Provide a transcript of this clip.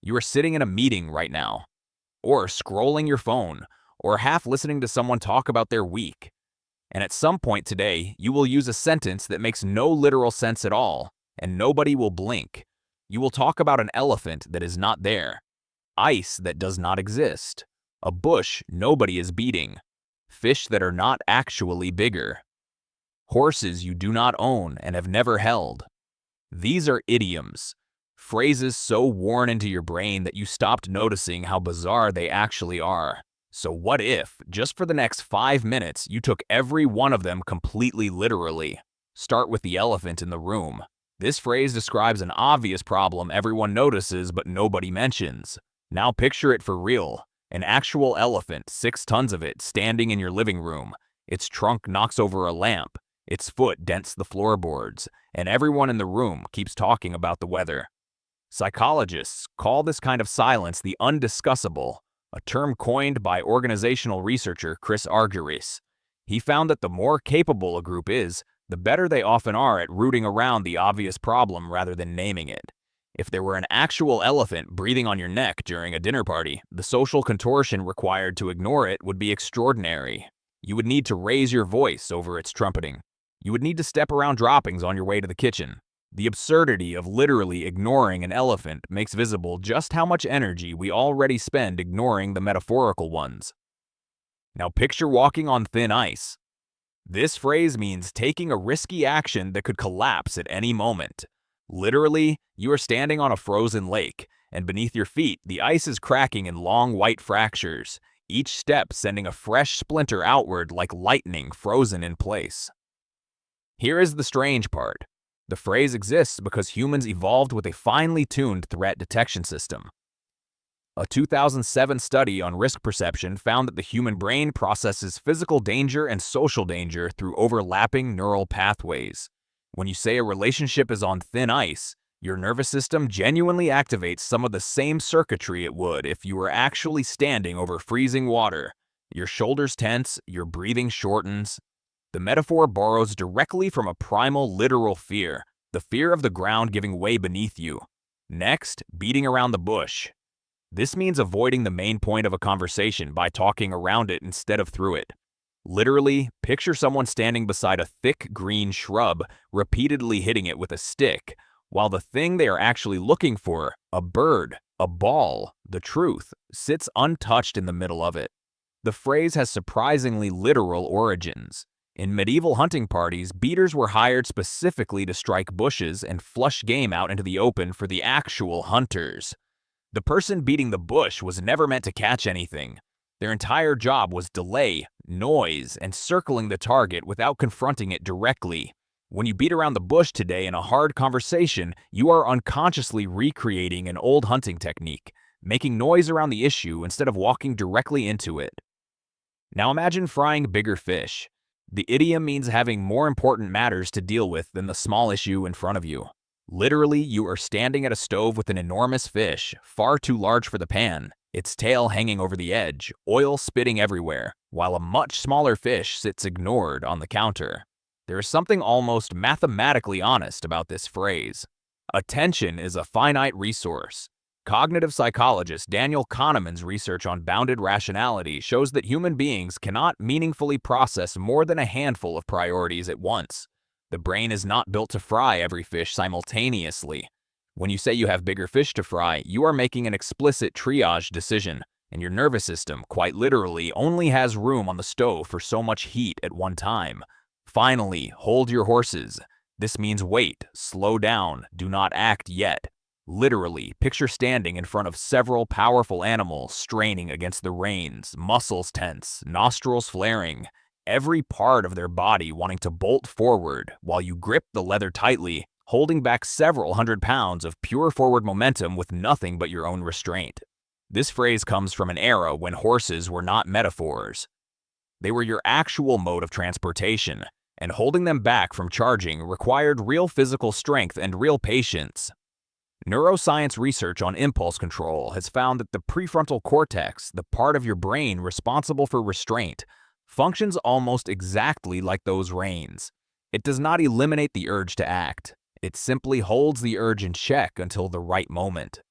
You are sitting in a meeting right now, or scrolling your phone, or half listening to someone talk about their week. And at some point today, you will use a sentence that makes no literal sense at all, and nobody will blink. You will talk about an elephant that is not there, ice that does not exist, a bush nobody is beating, fish that are not actually bigger, horses you do not own and have never held. These are idioms, phrases so worn into your brain that you stopped noticing how bizarre they actually are. So what if, just for the next 5 minutes, you took every one of them completely literally? Start with the elephant in the room. This phrase describes an obvious problem everyone notices but nobody mentions. Now picture it for real. An actual elephant, 6 tons of it, standing in your living room. Its trunk knocks over a lamp. Its foot dents the floorboards. And everyone in the room keeps talking about the weather. Psychologists call this kind of silence the undiscussable, a term coined by organizational researcher Chris Argyris. He found that the more capable a group is, the better they often are at rooting around the obvious problem rather than naming it. If there were an actual elephant breathing on your neck during a dinner party, the social contortion required to ignore it would be extraordinary. You would need to raise your voice over its trumpeting. You would need to step around droppings on your way to the kitchen. The absurdity of literally ignoring an elephant makes visible just how much energy we already spend ignoring the metaphorical ones. Now picture walking on thin ice. This phrase means taking a risky action that could collapse at any moment. Literally, you are standing on a frozen lake, and beneath your feet, the ice is cracking in long white fractures, each step sending a fresh splinter outward like lightning frozen in place. Here is the strange part. The phrase exists because humans evolved with a finely tuned threat detection system. A 2007 study on risk perception found that the human brain processes physical danger and social danger through overlapping neural pathways. When you say a relationship is on thin ice, your nervous system genuinely activates some of the same circuitry it would if you were actually standing over freezing water. Your shoulders tense, your breathing shortens. The metaphor borrows directly from a primal literal fear, the fear of the ground giving way beneath you. Next, beating around the bush. This means avoiding the main point of a conversation by talking around it instead of through it. Literally, picture someone standing beside a thick green shrub, repeatedly hitting it with a stick, while the thing they are actually looking for, a bird, a ball, the truth, sits untouched in the middle of it. The phrase has surprisingly literal origins. In medieval hunting parties, beaters were hired specifically to strike bushes and flush game out into the open for the actual hunters. The person beating the bush was never meant to catch anything. Their entire job was delay, noise, and circling the target without confronting it directly. When you beat around the bush today in a hard conversation, you are unconsciously recreating an old hunting technique, making noise around the issue instead of walking directly into it. Now imagine frying bigger fish. The idiom means having more important matters to deal with than the small issue in front of you. Literally, you are standing at a stove with an enormous fish, far too large for the pan, its tail hanging over the edge, oil spitting everywhere, while a much smaller fish sits ignored on the counter. There is something almost mathematically honest about this phrase. Attention is a finite resource. Cognitive psychologist Daniel Kahneman's research on bounded rationality shows that human beings cannot meaningfully process more than a handful of priorities at once. The brain is not built to fry every fish simultaneously. When you say you have bigger fish to fry, you are making an explicit triage decision, and your nervous system, quite literally, only has room on the stove for so much heat at one time. Finally, hold your horses. This means wait, slow down, do not act yet. Literally, picture standing in front of several powerful animals straining against the reins, muscles tense, nostrils flaring, every part of their body wanting to bolt forward while you grip the leather tightly, holding back several hundred pounds of pure forward momentum with nothing but your own restraint. This phrase comes from an era when horses were not metaphors. They were your actual mode of transportation, and holding them back from charging required real physical strength and real patience. Neuroscience research on impulse control has found that the prefrontal cortex, the part of your brain responsible for restraint, functions almost exactly like those reins. It does not eliminate the urge to act. It simply holds the urge in check until the right moment.